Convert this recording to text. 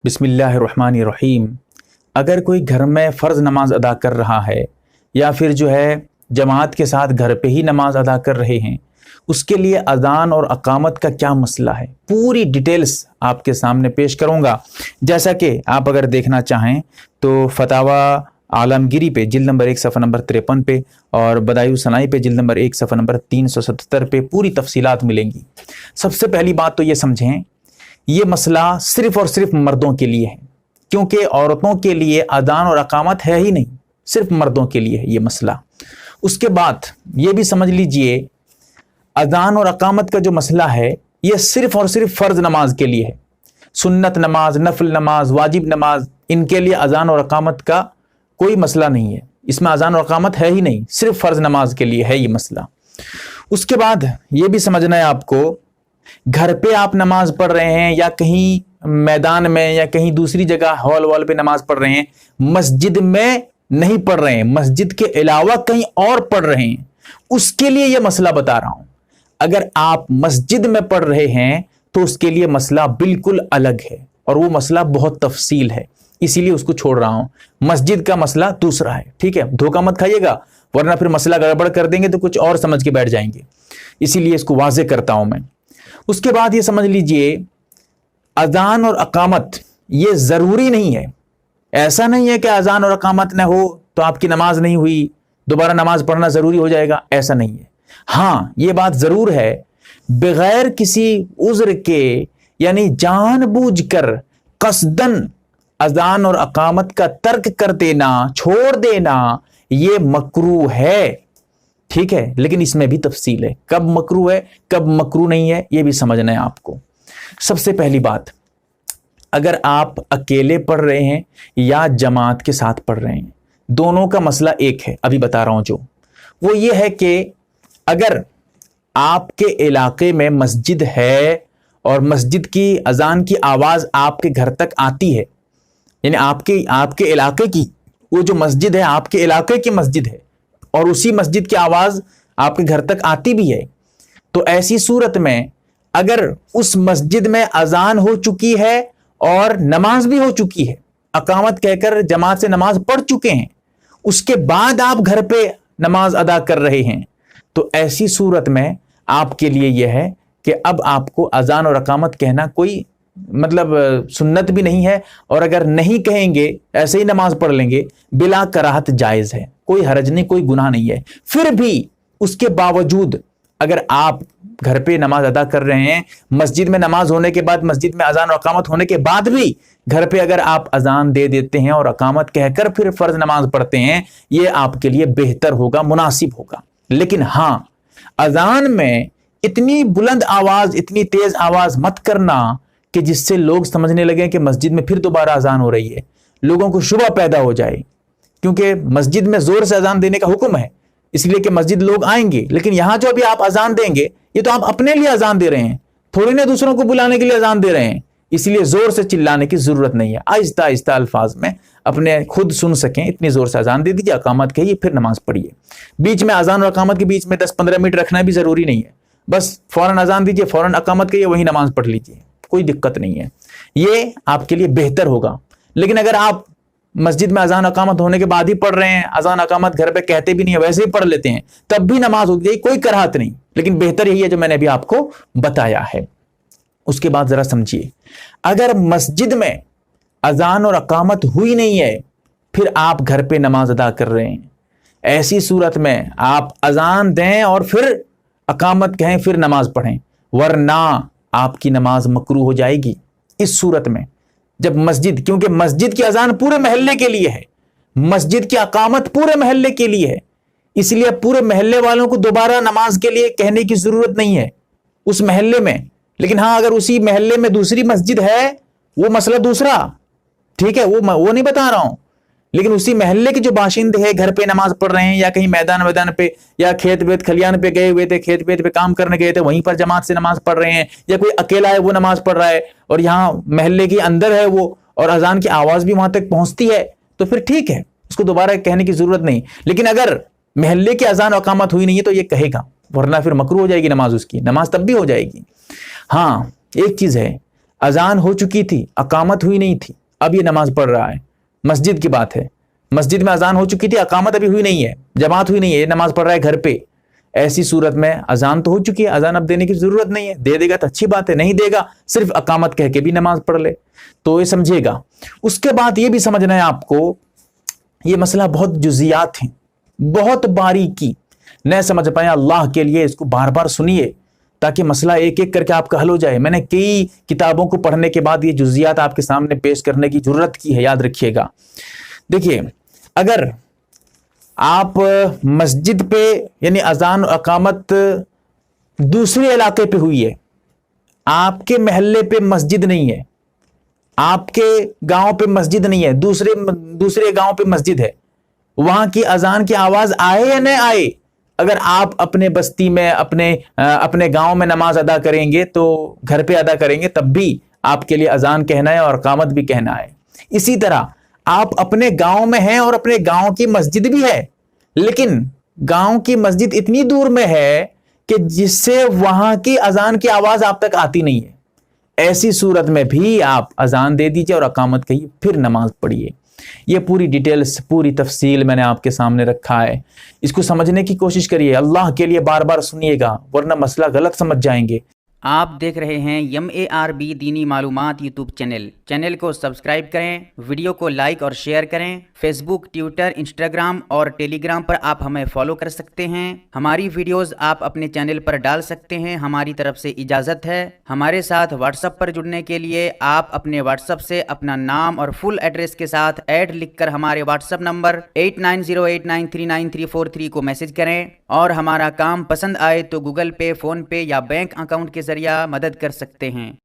बिस्मिल्लाहिर्रहमानिर्रहीम। अगर कोई घर में फ़र्ज़ नमाज अदा कर रहा है या फिर जो है जमात के साथ घर पे ही नमाज अदा कर रहे हैं, उसके लिए अज़ान और अक़ामत का क्या मसला है, पूरी डिटेल्स आपके सामने पेश करूँगा। जैसा कि आप अगर देखना चाहें तो फतावा आलमगीरी पे जिल्द नंबर 1 सफ़ा नंबर 53 पे और बदायूं सनाई पे जिल्द नंबर 1 सफ़ा नंबर 377 पे पूरी तफसीलात मिलेंगी। सबसे पहली बात तो ये समझें, ये मसला सिर्फ़ और सिर्फ मर्दों के लिए है, क्योंकि औरतों के लिए अज़ान और अक़ामत है ही नहीं, सिर्फ मर्दों के लिए है ये मसला। उसके बाद ये भी समझ लीजिए, अज़ान और अक़ामत का जो मसला है ये सिर्फ और सिर्फ फ़र्ज़ नमाज के लिए है। सुन्नत नमाज, नफल नमाज, वाजिब नमाज, इनके लिए अज़ान और अक़ामत का कोई मसला नहीं है। इसमें अज़ान और अक़ामत है ही नहीं, सिर्फ फ़र्ज़ नमाज के लिए है ये मसला। उसके बाद ये भी समझना है आपको, घर पे आप नमाज पढ़ रहे हैं या कहीं मैदान में या कहीं दूसरी जगह हॉल वॉल पे नमाज पढ़ रहे हैं, मस्जिद में नहीं पढ़ रहे हैं, मस्जिद के अलावा कहीं और पढ़ रहे हैं, उसके लिए यह मसला बता रहा हूं। अगर आप मस्जिद में पढ़ रहे हैं तो उसके लिए मसला बिल्कुल अलग है और वो मसला बहुत तफसील है, इसीलिए उसको छोड़ रहा हूं। मस्जिद का मसला दूसरा है, ठीक है। धोखा मत खाइएगा, वरना फिर मसला गड़बड़ कर देंगे तो कुछ और समझ के बैठ जाएंगे, इसीलिए इसको वाज़ेह करता हूं मैं। उसके बाद ये समझ लीजिए, अज़ान और अक़ामत ये ज़रूरी नहीं है। ऐसा नहीं है कि अज़ान और अक़ामत न हो तो आपकी नमाज नहीं हुई, दोबारा नमाज पढ़ना ज़रूरी हो जाएगा, ऐसा नहीं है। हाँ, ये बात ज़रूर है, बगैर किसी उज़्र के यानी जानबूझकर कसदन अज़ान और अक़ामत का तर्क कर देना, छोड़ देना, ये मकरूह है, ठीक है। लेकिन इसमें भी तफसील है, कब मकरूह है कब मकरूह नहीं है, ये भी समझना है आपको। सबसे पहली बात, अगर आप अकेले पढ़ रहे हैं या जमात के साथ पढ़ रहे हैं, दोनों का मसला एक है। अभी बता रहा हूं जो, वो ये है कि अगर आपके इलाके में मस्जिद है और मस्जिद की अजान की आवाज़ आपके घर तक आती है, यानी आपके इलाके की वो जो मस्जिद है आपके इलाके की मस्जिद है और उसी मस्जिद की आवाज़ आपके घर तक आती भी है, तो ऐसी सूरत में अगर उस मस्जिद में अजान हो चुकी है और नमाज भी हो चुकी है, अकामत कहकर जमात से नमाज पढ़ चुके हैं, उसके बाद आप घर पे नमाज अदा कर रहे हैं, तो ऐसी सूरत में आपके लिए यह है कि अब आपको अजान और अकामत कहना कोई मतलब सुन्नत भी नहीं है, और अगर नहीं कहेंगे ऐसे ही नमाज पढ़ लेंगे, बिला कराहत जायज़ है, कोई हरज नहीं, कोई गुनाह नहीं है। फिर भी उसके बावजूद अगर आप घर पे नमाज अदा कर रहे हैं, मस्जिद में नमाज होने के बाद, मस्जिद में अजान और अकामत होने के बाद भी घर पे अगर आप अजान दे देते हैं और अकामत कहकर फिर फर्ज नमाज पढ़ते हैं, ये आपके लिए बेहतर होगा, मुनासिब होगा। लेकिन हाँ, अजान में इतनी बुलंद आवाज, इतनी तेज आवाज मत करना कि जिससे लोग समझने लगे कि मस्जिद में फिर दोबारा अजान हो रही है, लोगों को शुबह पैदा हो जाए, क्योंकि मस्जिद में जोर से अजान देने का हुक्म है, इसलिए कि मस्जिद लोग आएंगे। लेकिन यहां जो अभी आप अजान देंगे, ये तो आप अपने लिए अजान दे रहे हैं, थोड़ी ना दूसरों को बुलाने के लिए अजान दे रहे हैं, इसलिए जोर से चिल्लाने की जरूरत नहीं है। आहिस्ता आहिस्ता अल्फाज में अपने खुद सुन सकें, इतनी जोर से अजान दे दीजिए, अकामत कहिए, फिर नमाज पढ़िए। बीच में अजान और अकामत के बीच में 10-15 मिनट रखना भी जरूरी नहीं है, बस फौरन अजान दीजिए, फौरन अकामत कहिए, वही नमाज पढ़ लीजिए, कोई दिक्कत नहीं है, ये आपके लिए बेहतर होगा। लेकिन अगर आप मस्जिद में अजान अकामत होने के बाद ही पढ़ रहे हैं, अजान अकामत घर पे कहते भी नहीं है, वैसे ही पढ़ लेते हैं, तब भी नमाज हो जाएगी, कोई कराहत नहीं, लेकिन बेहतर यही है जो मैंने अभी आपको बताया है। उसके बाद जरा समझिए, अगर मस्जिद में अजान और अकामत हुई नहीं है, फिर आप घर पे नमाज अदा कर रहे हैं, ऐसी सूरत में आप अजान दें और फिर अकामत कहें, फिर नमाज पढ़ें, वरना आपकी नमाज मकरूह हो जाएगी। इस सूरत में जब मस्जिद, क्योंकि मस्जिद की अजान पूरे महल्ले के लिए है, मस्जिद की अकामत पूरे महल्ले के लिए है, इसलिए पूरे महल्ले वालों को दोबारा नमाज के लिए कहने की जरूरत नहीं है उस महल्ले में। लेकिन हाँ, अगर उसी महल्ले में दूसरी मस्जिद है, वो मसला दूसरा, ठीक है, वो नहीं बता रहा हूं। लेकिन उसी महल्ले के जो बाशिंदे हैं, घर पे नमाज पढ़ रहे हैं या कहीं मैदान पे या खेत वेत खलियान पे गए हुए थे, खेत वेत पे काम करने गए थे, वहीं पर जमात से नमाज पढ़ रहे हैं, या कोई अकेला है वो नमाज पढ़ रहा है और यहाँ महल्ले के अंदर है वो, और अजान की आवाज भी वहां तक पहुंचती है, तो फिर ठीक है, उसको दोबारा कहने की जरूरत नहीं। लेकिन अगर महल्ले की अजान अकामत हुई नहीं है तो ये कहेगा, वरना फिर मकरूह हो जाएगी नमाज, उसकी नमाज तब भी हो जाएगी। हाँ, एक चीज है, अजान हो चुकी थी, अकामत हुई नहीं थी, अब ये नमाज पढ़ रहा है। मस्जिद की बात है, मस्जिद में अजान हो चुकी थी, अकामत अभी हुई नहीं है, जमात हुई नहीं है, ये नमाज पढ़ रहा है घर पे। ऐसी सूरत में अजान तो हो चुकी है, अजान अब देने की जरूरत नहीं है, दे देगा तो अच्छी बात है, नहीं देगा सिर्फ अकामत कह के भी नमाज पढ़ ले तो ये समझेगा। उसके बाद ये भी समझना है आपको, ये मसला बहुत जुजियात है, बहुत बारीकी, न समझ पाए अल्लाह के लिए इसको बार बार सुनिए ताकि मसला एक एक करके आपका हल हो जाए। मैंने कई किताबों को पढ़ने के बाद ये जुजियात आपके सामने पेश करने की जरूरत की है, याद रखिएगा। देखिए, अगर आप मस्जिद पे यानी अजान और अकामत दूसरे इलाके पे हुई है, आपके महल्ले पे मस्जिद नहीं है, आपके गांव पे मस्जिद नहीं है, दूसरे गांव पे मस्जिद है, वहां की अजान की आवाज आए या न आए, अगर आप अपने बस्ती में अपने गांव में नमाज अदा करेंगे तो घर पे अदा करेंगे, तब भी आपके लिए अजान कहना है और अकामत भी कहना है। इसी तरह आप अपने गांव में हैं और अपने गांव की मस्जिद भी है, लेकिन गांव की मस्जिद इतनी दूर में है कि जिससे वहां की अजान की आवाज आप तक आती नहीं है। ऐसी सूरत में भी आप अजान दे दीजिए और अकामत कहिए, फिर नमाज पढ़िए। ये पूरी डिटेल्स, पूरी तफसील मैंने आपके सामने रखा है, इसको समझने की कोशिश करिए, अल्लाह के लिए बार बार सुनिएगा वरना मसला गलत समझ जाएंगे। आप देख रहे हैं MARB दीनी मालूमात यूट्यूब चैनल को सब्सक्राइब करें, वीडियो को लाइक और शेयर करें। फेसबुक, ट्विटर, इंस्टाग्राम और टेलीग्राम पर आप हमें फॉलो कर सकते हैं। हमारी वीडियोस आप अपने चैनल पर डाल सकते हैं, हमारी तरफ से इजाज़त है। हमारे साथ व्हाट्सएप पर जुड़ने के लिए आप अपने व्हाट्सएप से अपना नाम और फुल एड्रेस के साथ ऐड लिखकर हमारे व्हाट्सएप नंबर 8908939343 को मैसेज करें, और हमारा काम पसंद आए तो गूगल पे, फ़ोन पे या बैंक अकाउंट के जरिए मदद कर सकते हैं।